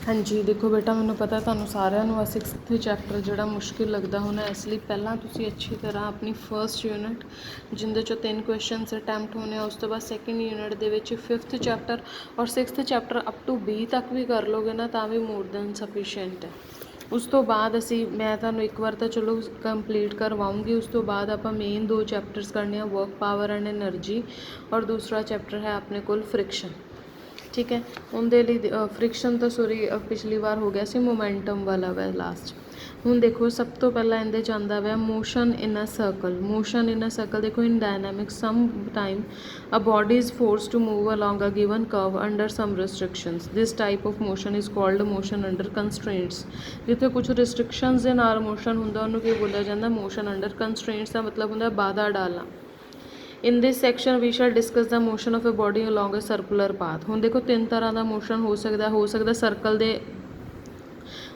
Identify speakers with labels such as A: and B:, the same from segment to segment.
A: हाँ जी, देखो बेटा मैनूं पता तुहानूं सारिਆਂ ਨੂੰ 6th चैप्टर ਜਿਹੜਾ ਮੁਸ਼ਕਿਲ ਲੱਗਦਾ ਹੋਣਾ, ਇਸ ਲਈ ਪਹਿਲਾਂ ਤੁਸੀਂ ਅੱਛੀ ਤਰ੍ਹਾਂ ਆਪਣੀ ਫਰਸਟ ਯੂਨਿਟ ਜਿੰਦੇ ਚੋਂ 3 ਕੁਐਸਚਨਸ ਅਟੈਂਪਟ ਹੋਣੇ ਆ, ਉਸ ਤੋਂ ਬਾਅਦ ਸੈਕਿੰਡ ਯੂਨਿਟ ਦੇ ਵਿੱਚ 5th ਚੈਪਟਰ ਔਰ 6th chapter up to B ਤੱਕ ਵੀ ਕਰ ਲੋਗੇ ਨਾ ਤਾਂ ਵੀ ਮੋਰ ਦੈਨ ਸਫੀਸ਼ੀਐਂਟ ਹੈ। ਉਸ ਤੋਂ ਬਾਅਦ ਮੈਂ ਤੁਹਾਨੂੰ ਇੱਕ ਵਾਰ ਤਾਂ ਚਲੋ ਕੰਪਲੀਟ ਕਰਵਾਉਂਗੀ, ਉਸ ਤੋਂ ਬਾਅਦ ਆਪਾਂ ਮੇਨ 2 ਚੈਪਟਰਸ ਕਰਨੇ ਆ, ਵਰਕ ਪਾਵਰ ਐਂਡ ਐਨਰਜੀ ਔਰ ਦੂਸਰਾ ਚੈਪਟਰ ਹੈ ਆਪਣੇ ਕੋਲ ਫ੍ਰਿਕਸ਼ਨ। ठीक है, उनके लिए फ्रिक्शन तो सॉरी पिछली बार हो गया सी मोमेंटम वाला वै लास्ट। हुण देखो सब तो पहला इहदे च आंदा वै motion in a circle. Motion in a circle देखो in dynamics some time a body is force to move along a given curve under some restrictions. This type of motion is called motion under constraints. जिथे कुछ restrictions दे नाल motion हुंदा उहनूं की बोलिया जांदा motion under constraints का मतलब हुंदा बाधा डालना। In this section we shall discuss the motion of a body along a circular path. हुण देखो 3 तरह का मोशन हो सकता सर्कल दे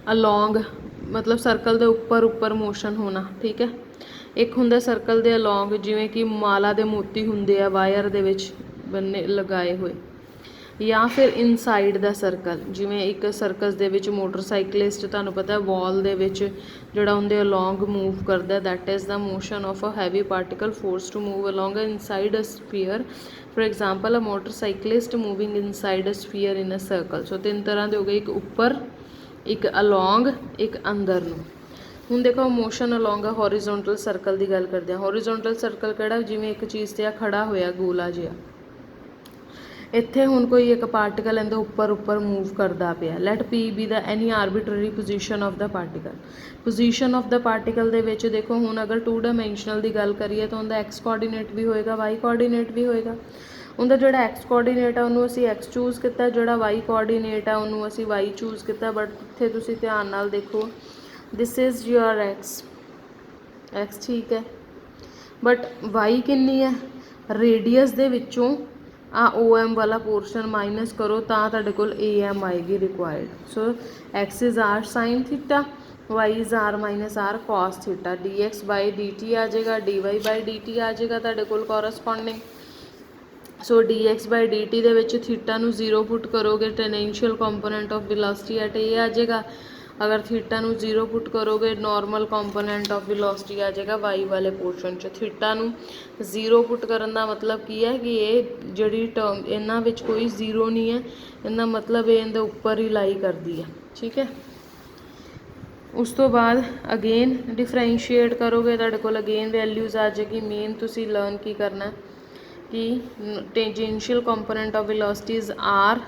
A: अलॉन्ग मतलब सर्कल दे उपर मोशन होना, ठीक है। एक हुंदा सर्कल दे अलॉन्ग जिवें कि माला दे मोती हुंदे आ वायर दे विच बन्ने लगाए हुए, या फिर इनसाइड द सर्कल जिवें एक सर्कस दे विच मोटरसाइकलिस्ट तुहानूं पता वॉल दे विच जिहड़ा उहदे अलॉन्ग मूव करदा, that is the motion of a heavy particle force to move along inside a sphere. For example a motorcyclist moving inside a sphere in a circle. So 3 तरह के हो गए, एक उपर, एक अलॉन्ग, एक अंदर नूं। हुण देखो motion along a horizontal circle की गल करते हैं। हॉरिजोंटल सर्कल किहड़ा जिवें एक चीज़ ते खड़ा होया गोला जिहा, इत्थे हुण कोई एक पार्टिकल इहदे उपर मूव करता पिया। Let P be the any arbitrary position of the particle. Position of the particle दे विच देखो हुण अगर 2 डायमेंशनल की गल करिए तो उनका एक्स कोआर्डीनेट भी होएगा, वाई कोआर्डीनेट भी होएगा। उनका जोड़ा एक्स कोआर्डीनेट है उन्होंने असी एक्स चूज़ किया, जोड़ा वाई कोआर्डीनेट है उन्होंने असी वाई चूज़ किया। बट इत्थे तुसीं ध्यान नाल देखो this is your x, x ठीक है, बट वाई कितनी है रेडियस दे विचों आ ओ एम वाला पोर्शन माइनस करो तो तुहाडे कोल ए एम आएगी required. So x is r sine theta, y is r minus r cos theta, d x by d t आ जाएगा, d y by d t आ जाएगा तुहाडे कोल corresponding. So d x by d t दे विच theta नूं 0 put करोगे टेनेंशियल component of velocity at ए आ जाएगा। अगर थीटा नूं 0 पुट करोगे नॉर्मल कंपोनेंट ऑफ वेलोसिटी आ जाएगा वाई वाले पोर्शन च। थीटा नूं 0 पुट करन दा मतलब की है कि ये जिहड़ी टर्म इन्हां विच कोई 0 नहीं है, इहदा मतलब ये इहदे उपर ही लाई करदी है, ठीक है। उस तो बाद अगेन डिफरेंशिएट करोगे तुहाडे कोल अगेन वैल्यूज़ आ जाएगी। मेन तुसीं लर्न की करना कि tangential component of velocity is r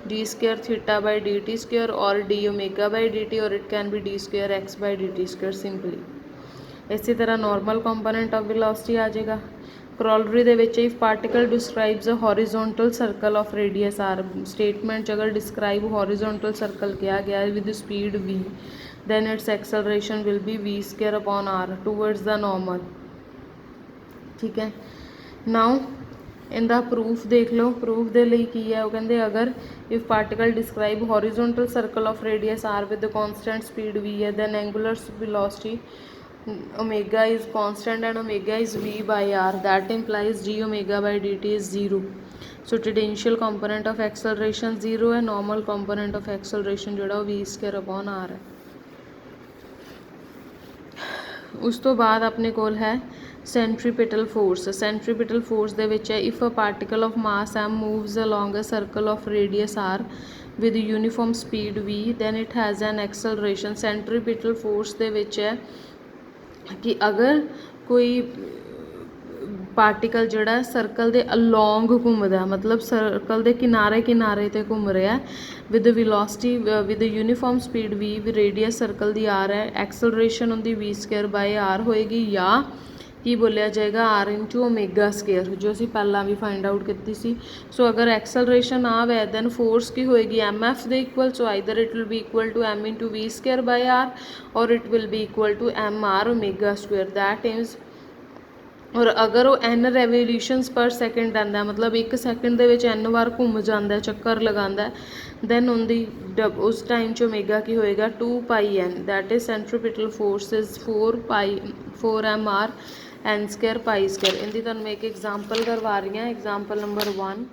A: d square theta by d t square और d omega by d t, और it can be d square x by d t square simply. इसी तरह normal component of velocity आ जाएगा। Corollary दे विच if particle describes a horizontal circle of radius r, statement अगर describe horizontal circle किया गया है with speed v, then its acceleration will be v square upon r towards the normal, ठीक है। नाउ इनका प्रूफ देख लो, प्रूफ दे लई की है वो कहते अगर if particle describe horizontal circle of radius R with constant speed v है, then angular velocity omega is constant and omega is v by r, that implies d omega by dt is 0. So tangential component of acceleration 0 है, normal component of acceleration जोड़ा v square upon r है। उस तो बाद अपने कोल है centripetal force. Centripetal force दे विच है if a particle of mass m moves along a circle of radius r with uniform speed v, then it has an acceleration। Centripetal force दे विच है कि अगर कोई पार्टिकल जोड़ा सर्कल के अलॉन्ग घूमता, मतलब सर्कल के किनारे किनारे ते घूम रहा है with velocity with uniform speed v, radius circle की आर है, एक्सलरेशन उनकी v स्क्वेयर बाय आर होएगी, या की बोलिया जाएगा आर इंटू ओमेगा स्क्वेयर जो असी पहला भी फाइंड आउट की सी। सो अगर एक्सलरेशन आ वै दैन फोर्स की होएगी एम एफ दे equal, so either it will be equal to m into v square by r और it will be equal to m r omega square, that is. और अगर वो एन रेवोल्यूशनस पर सैकेंड आंदा, मतलब 1 सैकेंड के एन बार घूम जाता है चक्कर लगाता है, दैन उनकी उस टाइम च ओमेगा की होएगा 2 pi n, that is centripetal force is 4 m r n square pi square. इनकी तुहानूं मैं एक एग्जाम्पल करवा रही हूँ, एग्जाम्पल नंबर 1।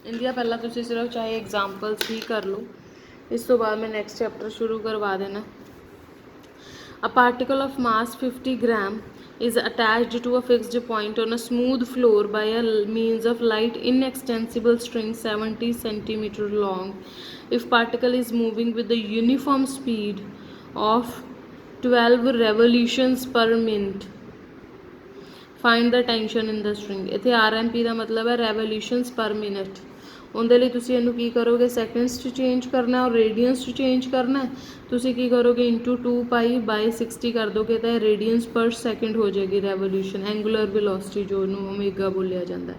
A: इंदिया पहला तुसीं सिर्फ चाहे एग्जाम्पल्स ही कर लो। इस तो बाद मैं नेक्स्ट चैप्टर शुरू करवा देना। A particle of mass 50 gram is attached to a fixed point on a smooth floor by a means of light inextensible string 70 centimeter long. If particle is moving with the uniform speed of 12 revolutions per minute, find the tension in the string। इत्थे RMP ਦਾ ਮਤਲਬ ਹੈ revolutions per minute। ਉਹਦੇ ਲਈ ਤੁਸੀਂ ਇਹਨੂੰ ਕੀ ਕਰੋਗੇ, seconds 'ਚ change ਕਰਨਾ ਔਰ ਰੇਡੀਅਨਸ 'ਚ ਚੇਂਜ ਕਰਨਾ। ਤੁਸੀਂ ਕੀ ਕਰੋਗੇ, ਇੰਟੂ 2π/60 ਕਰ ਦੋਗੇ ਤਾਂ ਰੇਡੀਅਨਸ ਪਰ ਸੈਕਿੰਡ ਹੋ ਜਾਏਗੀ ਰੈਵੋਲੂਸ਼ਨ, ਐਂਗੂਲਰ ਵੈਲੋਸਿਟੀ ਜੋ ਉਹਨੂੰ ਓਮੇਗਾ ਬੋਲਿਆ ਜਾਂਦਾ।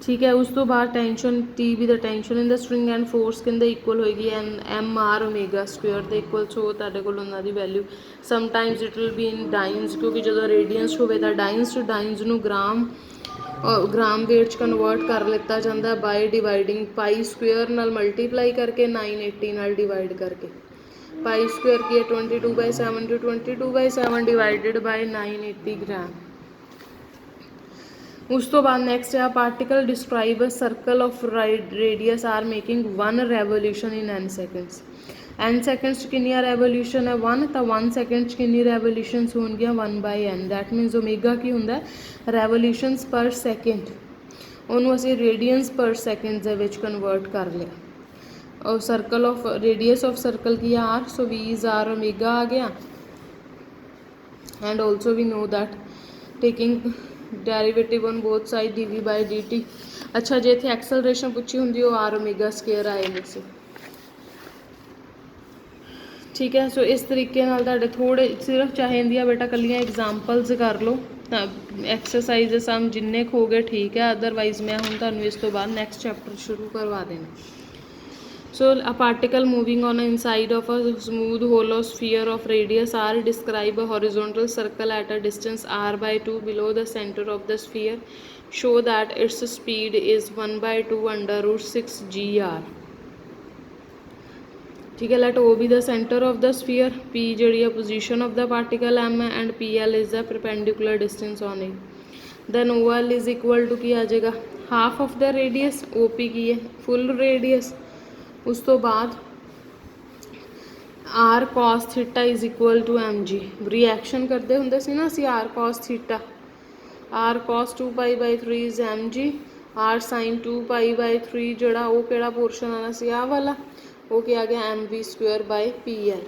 A: ਠੀਕ ਹੈ, ਉਸ ਤੋਂ ਬਾਅਦ ਟੈਂਸ਼ਨ ਟੀ ਵੀ the tension in the string and force ਕਹਿੰਦੇ ਇਕੁਅਲ ਹੋਏਗੀ MR ਓਮੇਗਾ ਸਕੁਅਰ ਦੇ ਇਕੁਅਲ। ਸੋ ਤੁਹਾਡੇ ਕੋਲ ਉਹਨਾਂ ਦੀ value sometimes it will be in dynes, ਕਿਉਂਕਿ ਜਦੋਂ ਰੇਡੀਅਨਸ ਹੋਵੇ ਤਾਂ ਡਾਈਨਸ ਨੂੰ ਗ੍ਰਾਮ ਵੇਟ 'ਚ ਕਨਵਰਟ ਕਰ ਲਿੱਤਾ ਜਾਂਦਾ ਬਾਈ ਡਿਵਾਈਡਿੰਗ ਪਾਈ ਸਕੁਅਰ ਨਾਲ ਮਲਟੀਪਲਾਈ ਕਰਕੇ 980 ਨਾਲ ਡਿਵਾਈਡ ਕਰਕੇ। ਪਾਈ ਸਕੁਅਰ ਕੀ ਹੈ 22/7 to 22/7 ਡਿਵਾਈਡਡ ਬਾਈ 980 ਗ੍ਰਾਮ। ਉਸ ਤੋਂ ਬਾਅਦ ਨੈਕਸਟ ਹੈ particle describe a circle of radius R making 1 revolution in n seconds. n seconds 'ਚ ਕਿੰਨੀਆਂ ਰੈਵੋਲੂਸ਼ਨ ਹੈ 1, ਤਾਂ 1 ਸੈਕਿੰਡ 'ਚ ਕਿੰਨੀ ਰੈਵੋਲੂਸ਼ਨਸ ਹੋਣਗੀਆਂ 1/n। ਦੈਟ ਮੀਨਸ ਓਮੇਗਾ ਕੀ ਹੁੰਦਾ ਰੈਵੋਲੂਸ਼ਨਸ ਪਰ ਸੈਕਿੰਡ, ਉਹਨੂੰ ਅਸੀਂ ਰੇਡੀਅਨਸ ਪਰ ਸੈਕਿੰਡ ਦੇ ਵਿੱਚ ਕਨਵਰਟ ਕਰ ਲਿਆ। ਔਰ circle of radius of circle ਕੀ ਆ r, so v is r omega ਆ ਗਿਆ। And also we know that taking derivative on both side dv/dt। ਅੱਛਾ, ਜੇ ਇੱਥੇ ਐਕਸਲਰੇਸ਼ਨ ਪੁੱਛੀ ਹੁੰਦੀ ਉਹ r ਓਮੇਗਾ ਸਕੁਅਰ ਆਏਗੀ ਸੀ। ਠੀਕ ਹੈ, ਸੋ ਇਸ ਤਰੀਕੇ ਨਾਲ ਤੁਹਾਡੇ ਥੋੜ੍ਹੇ ਸਿਰਫ ਚਾਹੀਦੀਆਂ ਬੇਟਾ ਕੱਲੀਆਂ ਐਗਜ਼ਾਮਪਲਸ ਕਰ ਲਓ ਤਾਂ ਐਕਸਰਸਾਈਜ਼ ਸਮ ਜਿੰਨੇ ਕੁ ਹੋ ਗਏ ਠੀਕ ਹੈ। ਅਦਰਵਾਈਜ਼ ਮੈਂ ਹੁਣ ਤੁਹਾਨੂੰ ਇਸ ਤੋਂ ਬਾਅਦ ਨੈਕਸਟ ਚੈਪਟਰ ਸ਼ੁਰੂ ਕਰਵਾ ਦੇਣਾ। So a particle moving on the inside of a smooth hollow sphere of radius r describe a horizontal circle at a distance r/2 below the center of the sphere. Show that its speed is 1/2 √6 gr। ठीक है, let O be the center of the sphere, P ਜਿਹੜੀ a position of the particle m and PL is the perpendicular distance on it। then OL is equal to ਕੀ ਆ ਜਾਏਗਾ half of the radius, OP ਕੀ ਹੈ full radius। ਉਸ ਤੋਂ ਬਾਅਦ r cos theta is equal to mg। Reaction ਕਰਦੇ ਹੁੰਦੇ ਸੀ ਨਾ ਅਸੀਂ r cos theta, r cos 2π/3 is mg, r sin 2π/3 ਜਿਹੜਾ ਉਹ ਕਿਹੜਾ ਪੋਰਸ਼ਨ ਆਣਾ ਸੀ ਆਹ ਵਾਲਾ, ਉਹ ਕੀ ਆ ਗਿਆ mv²/pl।